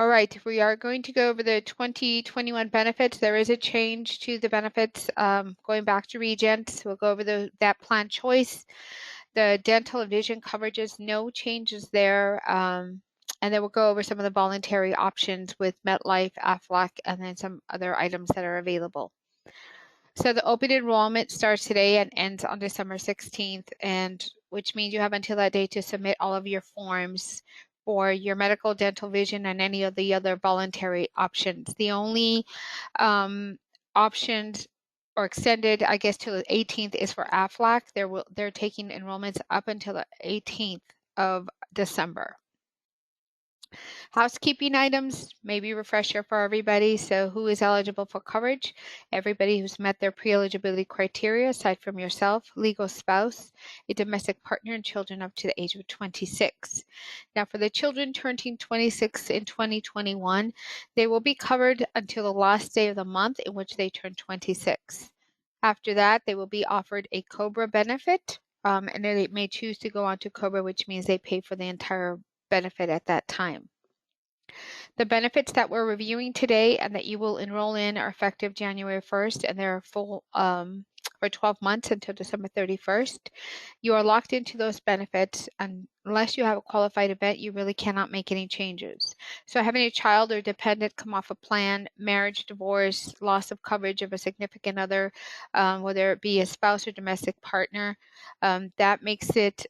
All right, we are going to go over the 2021 benefits. There is a change to the benefits going back to Regents. We'll go over that plan choice. The dental and vision coverages, no changes there. And then we'll go over some of the voluntary options with MetLife, Aflac, and then some other items that are available. So the open enrollment starts today and ends on December 16th, and which means you have until that day to submit all of your forms for your medical, dental, vision, and any of the other voluntary options. The only options or extended, I guess, to the 18th is for Aflac. They're taking enrollments up until the 18th of December. Housekeeping items, maybe refresher for everybody. So who is eligible for coverage? Everybody who's met their pre-eligibility criteria, aside from yourself, legal spouse, a domestic partner, and children up to the age of 26. Now for the children turning 26 in 2021, they will be covered until the last day of the month in which they turn 26. After that, they will be offered a COBRA benefit, and then they may choose to go on to COBRA, which means they pay for the entire benefit at that time. The benefits that we're reviewing today and that you will enroll in are effective January 1st, and they're full for 12 months until December 31st. You are locked into those benefits, and unless you have a qualified event, you really cannot make any changes. So having a child or dependent come off a plan, marriage, divorce, loss of coverage of a significant other, whether it be a spouse or domestic partner, that makes it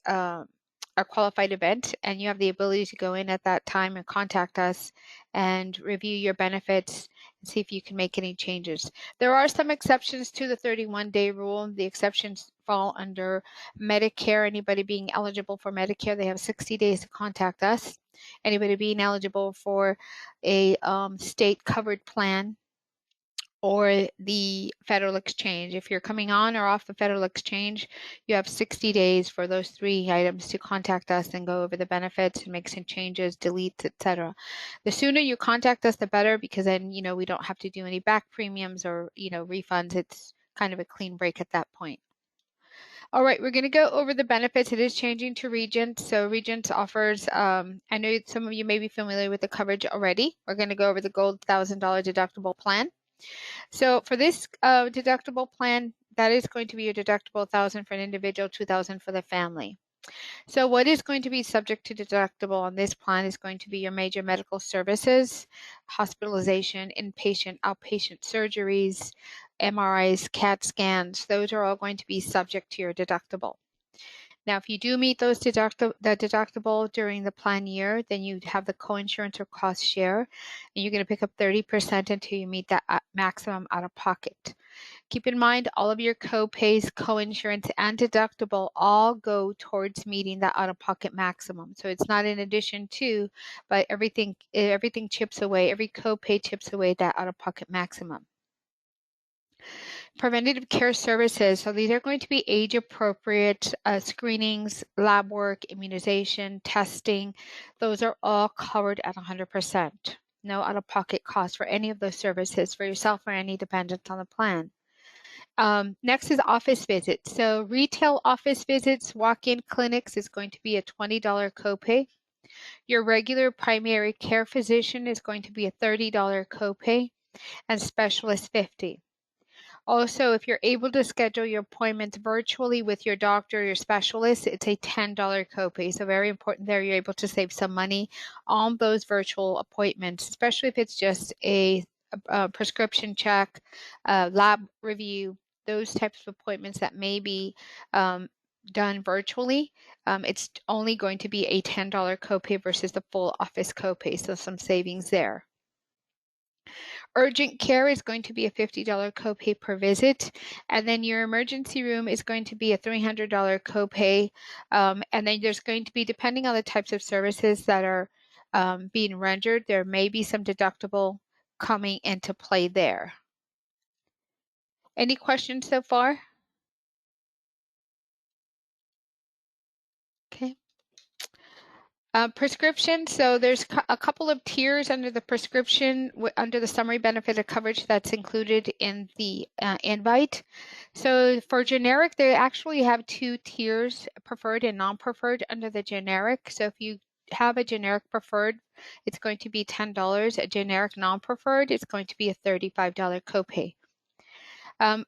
a qualified event, and you have the ability to go in at that time and contact us and review your benefits and see if you can make any changes. There are some exceptions to the 31-day rule. The exceptions fall under Medicare. Anybody being eligible for Medicare, they have 60 days to contact us. Anybody being eligible for a state covered plan or the federal exchange. If you're coming on or off the federal exchange, you have 60 days for those three items to contact us and go over the benefits and make some changes, deletes, etc. The sooner you contact us, the better, because then, we don't have to do any back premiums or, refunds. It's kind of a clean break at that point. All right, we're going to go over the benefits. It is changing to Regents. So Regents offers, I know some of you may be familiar with the coverage already. We're going to go over the Gold $1,000 deductible plan. So for this deductible plan, that is going to be a deductible $1,000 for an individual, $2,000 for the family. So what is going to be subject to deductible on this plan is going to be your major medical services, hospitalization, inpatient, outpatient surgeries, MRIs, CAT scans. Those are all going to be subject to your deductible. Now, if you do meet the deductible during the plan year, then you have the coinsurance or cost share, and you're going to pick up 30% until you meet that maximum out of pocket. Keep in mind, all of your co-pays, coinsurance, and deductible all go towards meeting that out-of-pocket maximum. So it's not in addition to, but everything chips away, every co-pay chips away that out-of-pocket maximum. Preventative care services. So these are going to be age-appropriate screenings, lab work, immunization, testing. Those are all covered at 100%. No out-of-pocket cost for any of those services for yourself or any dependent on the plan. Next is office visits. So retail office visits, walk-in clinics is going to be a $20 copay. Your regular primary care physician is going to be a $30 copay, and specialist $50. Also, if you're able to schedule your appointments virtually with your doctor or your specialist, it's a $10 copay. So very important there, you're able to save some money on those virtual appointments, especially if it's just a prescription check, lab review, those types of appointments that may be done virtually. It's only going to be a $10 copay versus the full office copay, so some savings there. Urgent care is going to be a $50 copay per visit, and then your emergency room is going to be a $300 copay, and then there's going to be, depending on the types of services that are being rendered, there may be some deductible coming into play there. Any questions so far? Okay. Prescription, so there's a couple of tiers under the prescription, under the summary benefit of coverage that's included in the invite. So for generic, they actually have two tiers, preferred and non-preferred under the generic. So if you have a generic preferred, it's going to be $10. A generic non-preferred, it's going to be a $35 copay.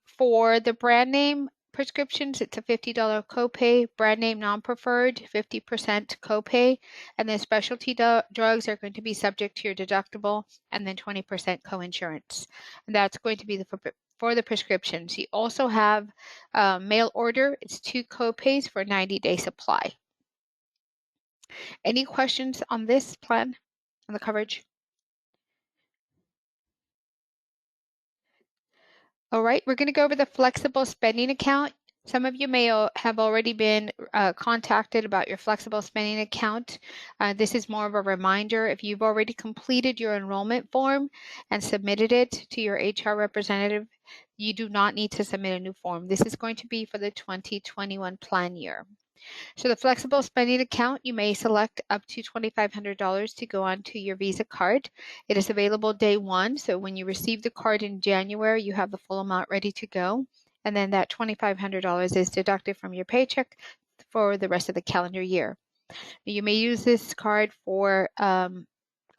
For the brand name prescriptions, it's a $50 copay. Brand name non-preferred, 50% copay. And then specialty drugs are going to be subject to your deductible, and then 20% coinsurance. And that's going to be for the prescriptions. You also have mail order. It's 2 copays for 90-day supply. Any questions on this plan, on the coverage? All right, we're going to go over the flexible spending account. Some of you may have already been contacted about your flexible spending account. This is more of a reminder. If you've already completed your enrollment form and submitted it to your HR representative, you do not need to submit a new form. This is going to be for the 2021 plan year. So the flexible spending account, you may select up to $2,500 to go onto your Visa card. It is available day one. So when you receive the card in January, you have the full amount ready to go. And then that $2,500 is deducted from your paycheck for the rest of the calendar year. You may use this card for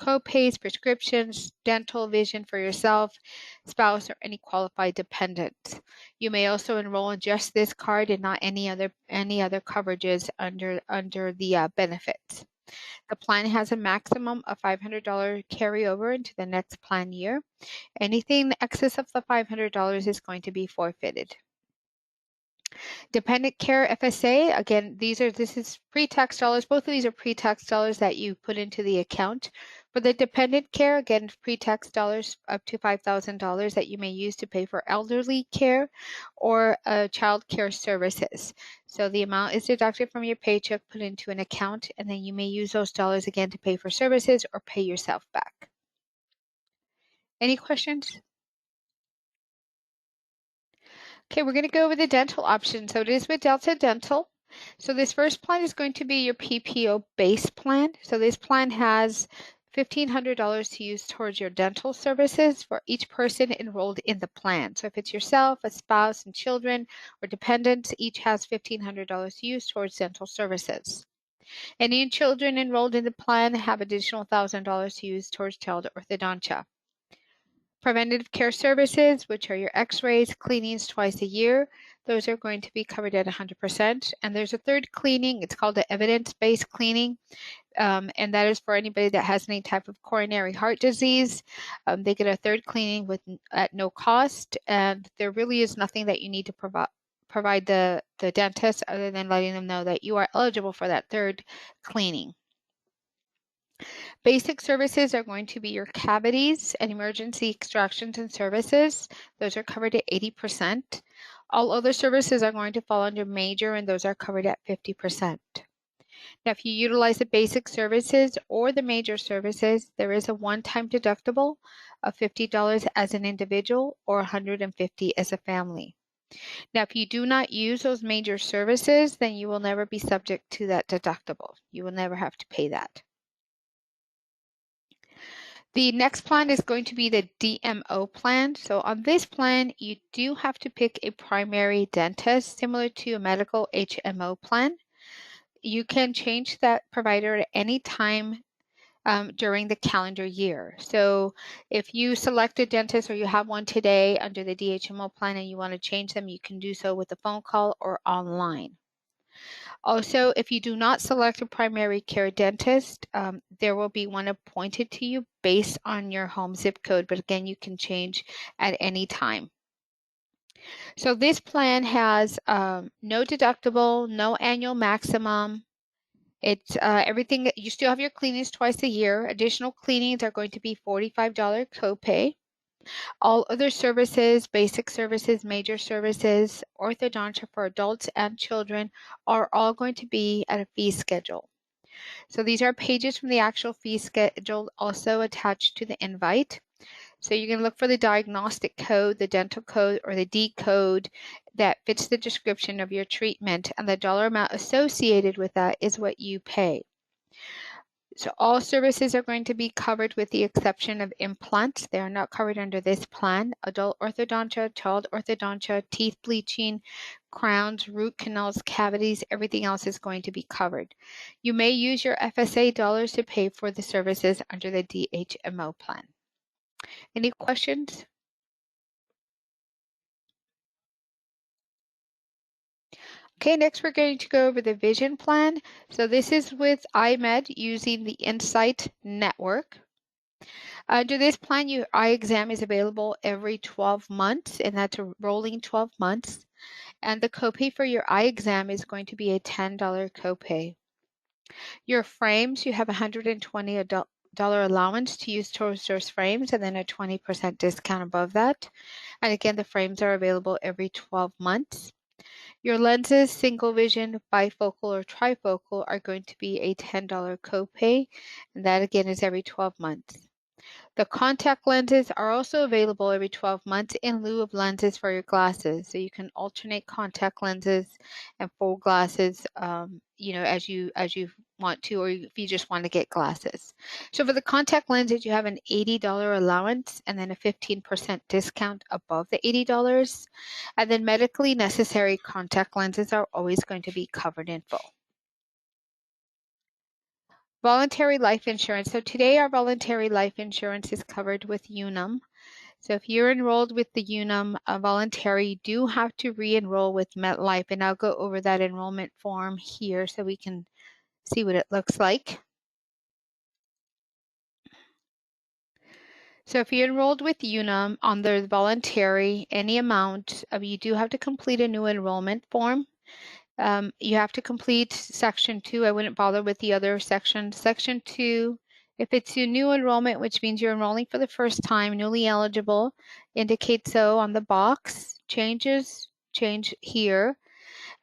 co-pays, prescriptions, dental, vision for yourself, spouse, or any qualified dependent. You may also enroll in just this card and not any other coverages under the benefits. The plan has a maximum of $500 carryover into the next plan year. Anything in excess of the $500 is going to be forfeited. Dependent care FSA, again, this is pre-tax dollars. Both of these are pre-tax dollars that you put into the account. For the dependent care, again, pre-tax dollars up to $5,000 that you may use to pay for elderly care or child care services. So the amount is deducted from your paycheck, put into an account, and then you may use those dollars again to pay for services or pay yourself back. Any questions? Okay, we're going to go over the dental option. So it is with Delta Dental. So this first plan is going to be your PPO base plan. So this plan has $1,500 to use towards your dental services for each person enrolled in the plan. So if it's yourself, a spouse, and children or dependents, each has $1,500 to use towards dental services. Any children enrolled in the plan have additional $1,000 to use towards child orthodontia. Preventative care services, which are your x-rays, cleanings twice a year, those are going to be covered at 100%. And there's a third cleaning, it's called the evidence-based cleaning, and that is for anybody that has any type of coronary heart disease. They get a third cleaning at no cost, and there really is nothing that you need to provide the dentist other than letting them know that you are eligible for that third cleaning. Basic services are going to be your cavities and emergency extractions and services. Those are covered at 80%. All other services are going to fall under major, and those are covered at 50%. Now, if you utilize the basic services or the major services, there is a one-time deductible of $50 as an individual or $150 as a family. Now, if you do not use those major services, then you will never be subject to that deductible. You will never have to pay that. The next plan is going to be the DMO plan. So on this plan, you do have to pick a primary dentist similar to a medical HMO plan. You can change that provider at any time during the calendar year. So if you select a dentist or you have one today under the DHMO plan and you want to change them, you can do so with a phone call or online. Also, if you do not select a primary care dentist, there will be one appointed to you based on your home zip code, but again, you can change at any time. So this plan has no deductible, no annual maximum. It's everything. You still have your cleanings twice a year. Additional cleanings are going to be $45 copay. All other services, basic services, major services, orthodontia for adults and children are all going to be at a fee schedule. So these are pages from the actual fee schedule also attached to the invite. So you can look for the diagnostic code, the dental code, or the D code that fits the description of your treatment, and the dollar amount associated with that is what you pay. So all services are going to be covered with the exception of implants. They are not covered under this plan. Adult orthodontia, child orthodontia, teeth bleaching, crowns, root canals, cavities, everything else is going to be covered. You may use your FSA dollars to pay for the services under the DHMO plan. Any questions? Okay, next we're going to go over the vision plan. So this is with iMed using the Insight Network. Under this plan, your eye exam is available every 12 months, and that's a rolling 12 months. And the copay for your eye exam is going to be a $10 copay. Your frames, you have $120 allowance to use towards those frames, and then a 20% discount above that. And again, the frames are available every 12 months. Your lenses, single vision, bifocal, or trifocal, are going to be a $10 copay, and that again is every 12 months. The contact lenses are also available every 12 months in lieu of lenses for your glasses. So you can alternate contact lenses and full glasses, as you want to, or if you just want to get glasses. So for the contact lenses, you have an $80 allowance and then a 15% discount above the $80. And then medically necessary contact lenses are always going to be covered in full. Voluntary life insurance. So today our voluntary life insurance is covered with Unum. So if you're enrolled with the Unum voluntary, you do have to re-enroll with MetLife, and I'll go over that enrollment form here so we can see what it looks like. So if you're enrolled with Unum on the voluntary, any amount, you do have to complete a new enrollment form. You have to complete section 2. I wouldn't bother with the other section. Section 2, if it's a new enrollment, which means you're enrolling for the first time, newly eligible, indicate so on the box. Change here.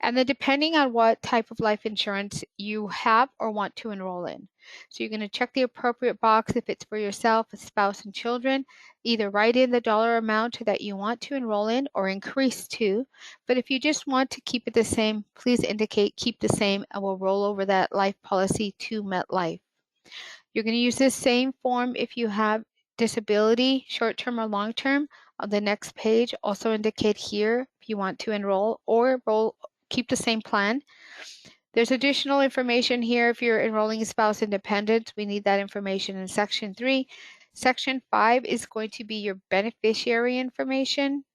And then depending on what type of life insurance you have or want to enroll in. So you're going to check the appropriate box if it's for yourself, a spouse, and children. Either write in the dollar amount that you want to enroll in or increase to. But if you just want to keep it the same, please indicate keep the same and we'll roll over that life policy to MetLife. You're going to use this same form if you have disability, short-term or long-term. On the next page, also indicate here if you want to enroll or keep the same plan. There's additional information here if you're enrolling a spouse independent. We need that information in section 3. Section 5 is going to be your beneficiary information.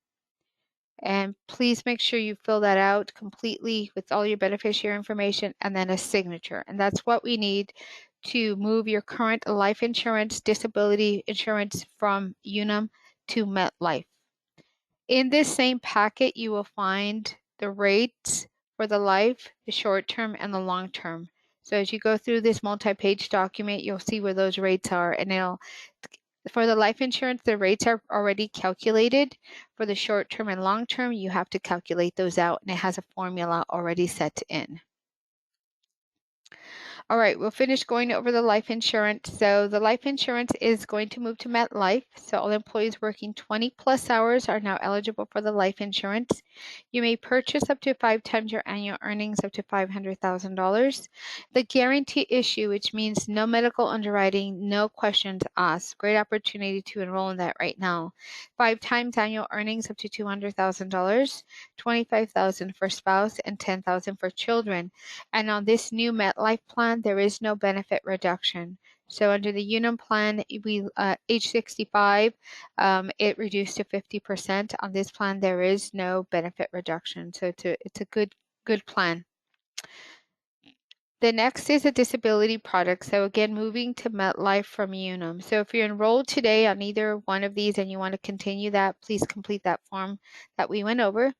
And please make sure you fill that out completely with all your beneficiary information and then a signature. And that's what we need to move your current life insurance, disability insurance from Unum to MetLife. In this same packet, you will find the rates for the life, the short term, and the long term. So as you go through this multi-page document, you'll see where those rates are, and for the life insurance, the rates are already calculated. For the short term and long term, you have to calculate those out, and it has a formula already set in. All right, we'll finish going over the life insurance. So the life insurance is going to move to MetLife. So all employees working 20 plus hours are now eligible for the life insurance. You may purchase up to 5 times your annual earnings up to $500,000. The guarantee issue, which means no medical underwriting, no questions asked. Great opportunity to enroll in that right now. 5 times annual earnings up to $200,000, $25,000 for spouse, and $10,000 for children. And on this new MetLife plan, there is no benefit reduction. So under the Unum plan, age 65, it reduced to 50%. On this plan, there is no benefit reduction. So it's a good plan. The next is a disability product. So again, moving to MetLife from Unum. So if you're enrolled today on either one of these and you want to continue that, please complete that form that we went over.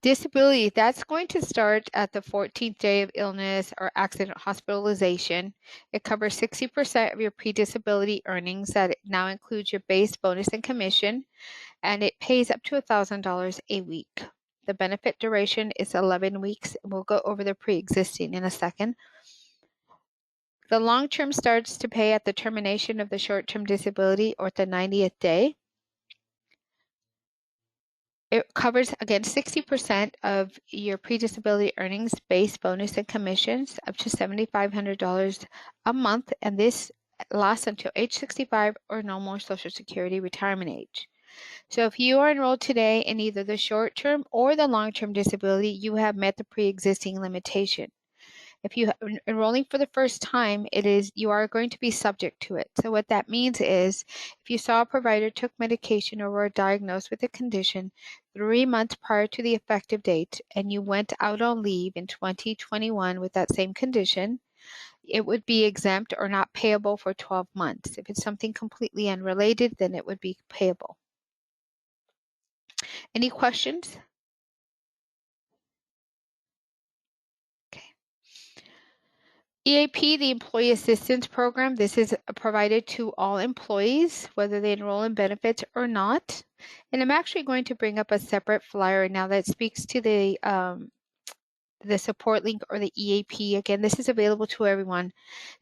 Disability, that's going to start at the 14th day of illness or accident hospitalization. It covers 60% of your pre-disability earnings. That now includes your base, bonus, and commission, and it pays up to $1,000 a week. The benefit duration is 11 weeks. We'll go over the pre-existing in a second. The long-term starts to pay at the termination of the short-term disability or at the 90th day. It covers, again, 60% of your pre-disability earnings, base, bonus, and commissions, up to $7,500 a month, and this lasts until age 65 or no more Social Security retirement age. So if you are enrolled today in either the short-term or the long-term disability, you have met the pre-existing limitation. If you are enrolling for the first time, you are going to be subject to it. So what that means is if you saw a provider, took medication, or were diagnosed with a condition 3 months prior to the effective date, and you went out on leave in 2021 with that same condition, it would be exempt or not payable for 12 months. If it's something completely unrelated, then it would be payable. Any questions? Okay. EAP, the Employee Assistance Program, this is provided to all employees, whether they enroll in benefits or not. And I'm actually going to bring up a separate flyer now that speaks to the support link or the EAP. Again, this is available to everyone.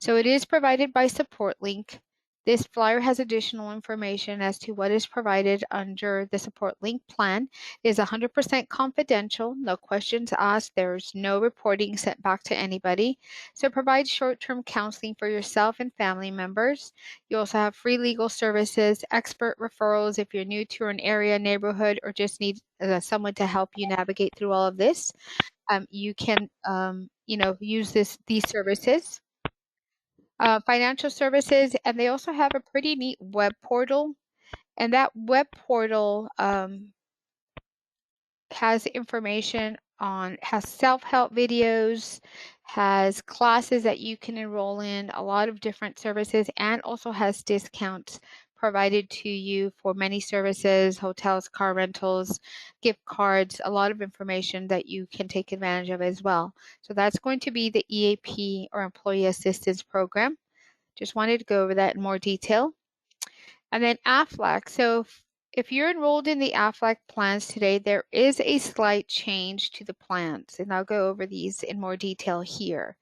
So it is provided by support link. This flyer has additional information as to what is provided under the support link plan. It is 100% confidential, no questions asked, there's no reporting sent back to anybody. So it provides short-term counseling for yourself and family members. You also have free legal services, expert referrals if you're new to an area, neighborhood, or just need someone to help you navigate through all of this. You can, use these services. Financial services, and they also have a pretty neat web portal. And that web portal has information has self-help videos, has classes that you can enroll in, a lot of different services, and also has discounts provided to you for many services, hotels, car rentals, gift cards, a lot of information that you can take advantage of as well. So that's going to be the EAP or Employee Assistance Program. Just wanted to go over that in more detail. And then AFLAC. So if you're enrolled in the AFLAC plans today, there is a slight change to the plans, and I'll go over these in more detail here.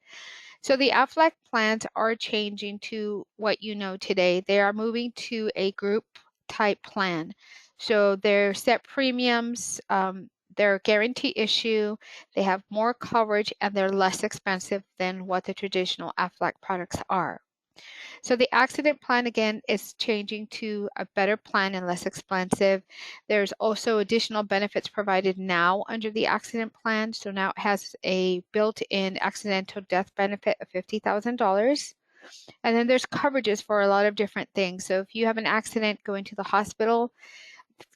So the AFLAC plans are changing to what you know today. They are moving to a group type plan. So they're set premiums, they're guarantee issue, they have more coverage, and they're less expensive than what the traditional AFLAC products are. So the accident plan, again, is changing to a better plan and less expensive. There's also additional benefits provided now under the accident plan. So now it has a built-in accidental death benefit of $50,000. And then there's coverages for a lot of different things. So if you have an accident going to the hospital,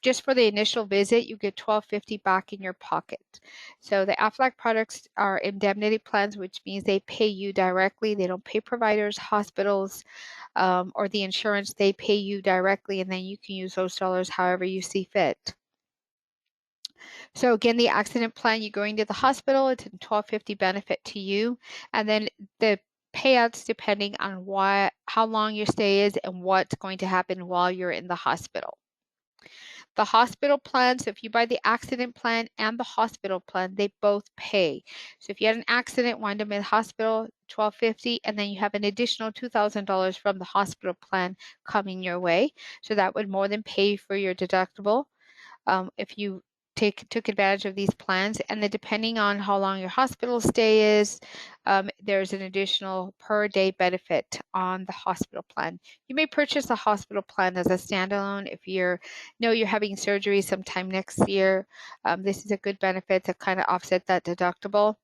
just for the initial visit, you get $1,250 back in your pocket. So the AFLAC products are indemnity plans, which means they pay you directly. They don't pay providers, hospitals, or the insurance. They pay you directly, and then you can use those dollars however you see fit. So again, the accident plan, you're going to the hospital, it's a $1,250 benefit to you. And then the payouts depending on how long your stay is and what's going to happen while you're in the hospital. The hospital plan, so if you buy the accident plan and the hospital plan, they both pay. So if you had an accident, wind up in the hospital, $1,250, and then you have an additional $2,000 from the hospital plan coming your way. So that would more than pay for your deductible if you took advantage of these plans. And then depending on how long your hospital stay is, there's an additional per day benefit on the hospital plan. You may purchase a hospital plan as a standalone if you're having surgery sometime next year. This is a good benefit to kind of offset that deductible.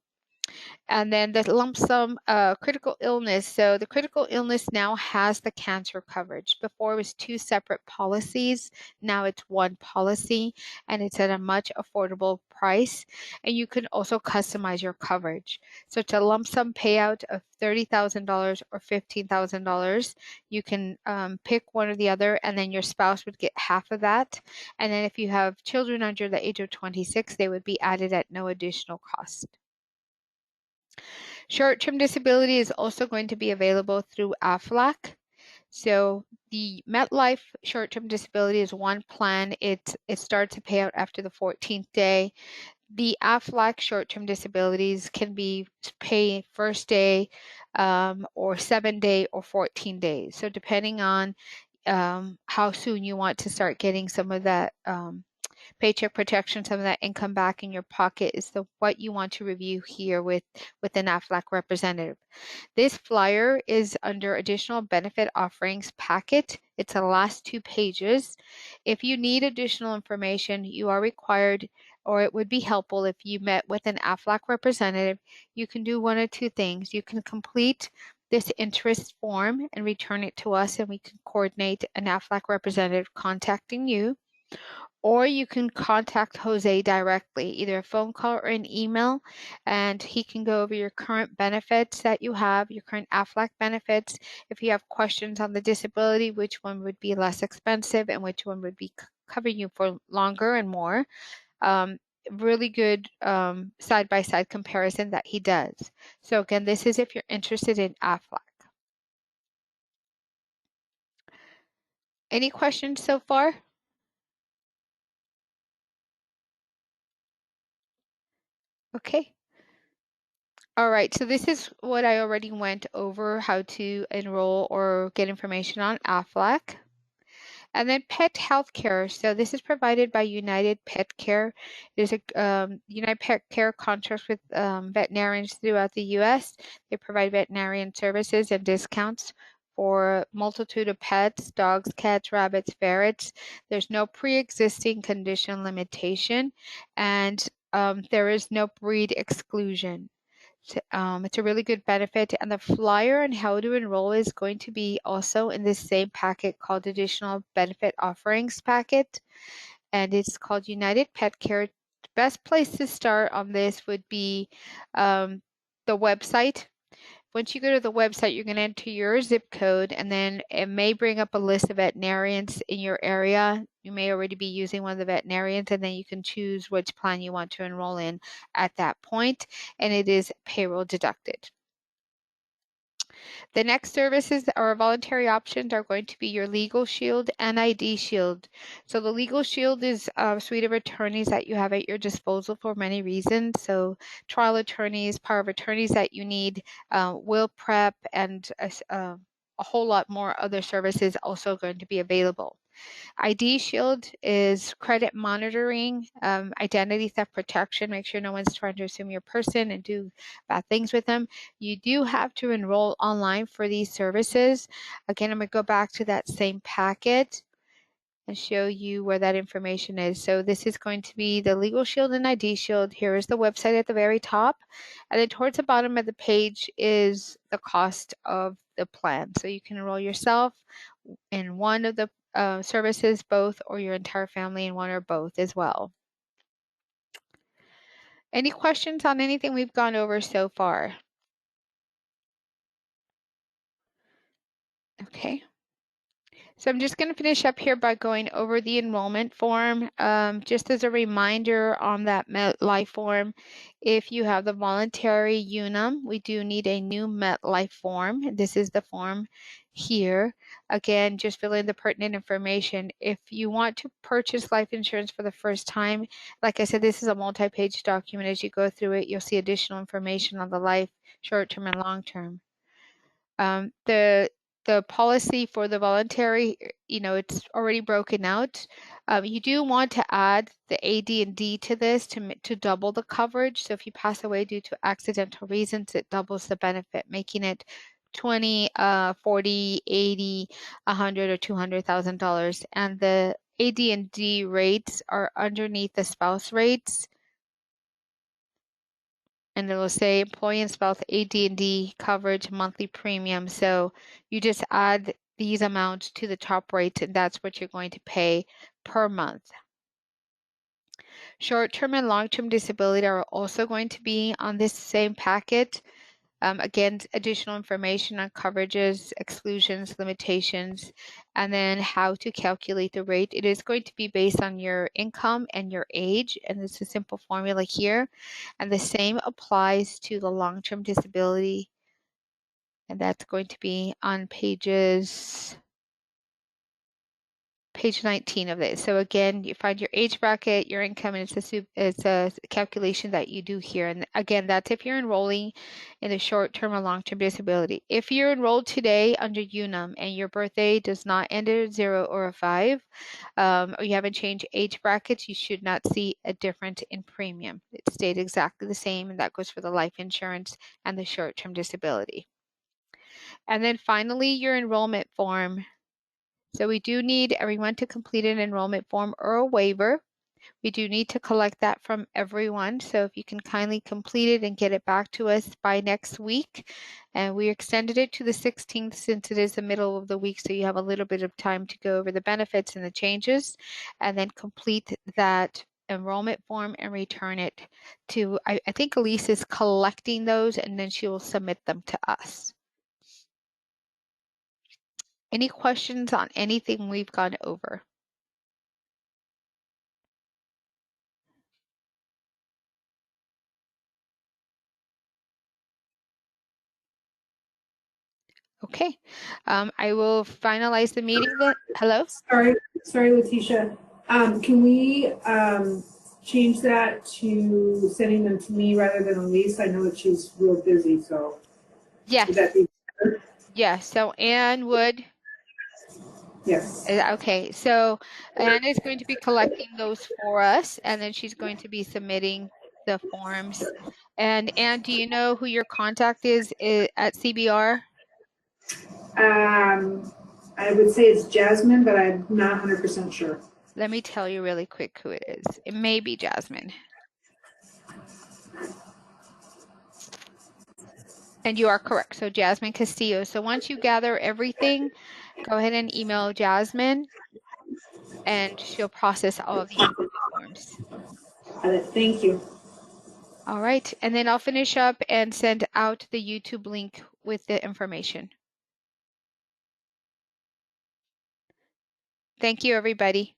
And then the lump sum critical illness. So the critical illness now has the cancer coverage. Before it was two separate policies. Now it's one policy, and it's at a much affordable price. And you can also customize your coverage. So it's a lump sum payout of $30,000 or $15,000. You can pick one or the other, and then your spouse would get half of that. And then if you have children under the age of 26, they would be added at no additional cost. Short-term disability is also going to be available through AFLAC. So the MetLife short-term disability is one plan. It starts to pay out after the 14th day. The AFLAC short-term disabilities can be paid first day or 7 day or 14 days. So depending on how soon you want to start getting some of that paycheck protection, some of that income back in your pocket is what you want to review here with an AFLAC representative. This flyer is under additional benefit offerings packet. It's the last 2 pages. If you need additional information, you are required, or it would be helpful if you met with an AFLAC representative. You can do one of two things. You can complete this interest form and return it to us, and we can coordinate an AFLAC representative contacting you. Or you can contact Jose directly, either a phone call or an email, and he can go over your current benefits that you have, your current AFLAC benefits. If you have questions on the disability, which one would be less expensive and which one would be covering you for longer and more. Really good side-by-side comparison that he does. So again, this is if you're interested in AFLAC. Any questions so far? Okay. All right, so this is what I already went over, how to enroll or get information on AFLAC. And then pet health care. So this is provided by United Pet Care. There's a United Pet Care contracts with veterinarians throughout the U.S. They provide veterinarian services and discounts for multitude of pets, dogs, cats, rabbits, ferrets. There's no pre-existing condition limitation, and there is no breed exclusion. It's a really good benefit, and the flyer on how to enroll is going to be also in this same packet called Additional Benefit Offerings packet, and it's called United Pet Care. The best place to start on this would be the website. Once you go to the website, you're going to enter your zip code, and then it may bring up a list of veterinarians in your area. You may already be using one of the veterinarians, and then you can choose which plan you want to enroll in at that point, and it is payroll deducted. The next services or voluntary options are going to be your Legal Shield and ID Shield. So the Legal Shield is a suite of attorneys that you have at your disposal for many reasons. So trial attorneys, power of attorneys that you need, will prep, and a whole lot more other services also going to be available. ID Shield is credit monitoring, identity theft protection, make sure no one's trying to assume your person and do bad things with them. You do have to enroll online for these services. Again, I'm going to go back to that same packet and show you where that information is. So this is going to be the Legal Shield and ID Shield. Here is the website at the very top. And then towards the bottom of the page is the cost of the plan. So you can enroll yourself in one of the services, both, or your entire family in one or both as well. Any questions on anything we've gone over so far? Okay. So I'm just going to finish up here by going over the enrollment form. Just as a reminder on that MetLife form, if you have the voluntary UNUM, we do need a new MetLife form. This is the form here. Again, just fill in the pertinent information. If you want to purchase life insurance for the first time, like I said, this is a multi-page document. As you go through it, you'll see additional information on the life, short-term and long-term. The policy for the voluntary, it's already broken out. You do want to add the AD&D to this to double the coverage. So if you pass away due to accidental reasons, it doubles the benefit, making it 20, 40, 80, 100, or $200,000. And the AD&D rates are underneath the spouse rates. And it will say employee and spouse AD&D coverage monthly premium. So you just add these amounts to the top rates, and that's what you're going to pay per month. Short-term and long-term disability are also going to be on this same packet. Again, additional information on coverages, exclusions, limitations, and then how to calculate the rate. It is going to be based on your income and your age, and it's a simple formula here. And the same applies to the long-term disability, and that's going to be on page 19 of this. So again, you find your age bracket, your income, and it's a calculation that you do here. And again, that's if you're enrolling in the short-term or long-term disability. If you're enrolled today under UNUM and your birthday does not end at a 0 or a 5, or you haven't changed age brackets, you should not see a difference in premium. It stayed exactly the same, and that goes for the life insurance and the short-term disability. And then finally, your enrollment form. So we do need everyone to complete an enrollment form or a waiver. We do need to collect that from everyone. So if you can kindly complete it and get it back to us by next week. And we extended it to the 16th since it is the middle of the week. So you have a little bit of time to go over the benefits and the changes, and then complete that enrollment form and return it to, I think Elise is collecting those, and then she will submit them to us. Any questions on anything we've gone over? Okay, I will finalize the meeting then. Hello? Sorry, Letitia. Can we change that to sending them to me rather than Elise? I know that she's real busy, so Yes. would that be better? Yes, so Anne would. Yes. Okay, so Anne is going to be collecting those for us, and then she's going to be submitting the forms. And Anne, do you know who your contact is at CBR? I would say it's Jasmine, but I'm not 100% sure. Let me tell you really quick who it is. It may be Jasmine. And you are correct. So Jasmine Castillo. So once you gather everything, go ahead and email Jasmine, and she'll process all of the enrollment forms. Thank you. All right, and then I'll finish up and send out the YouTube link with the information. Thank you, everybody.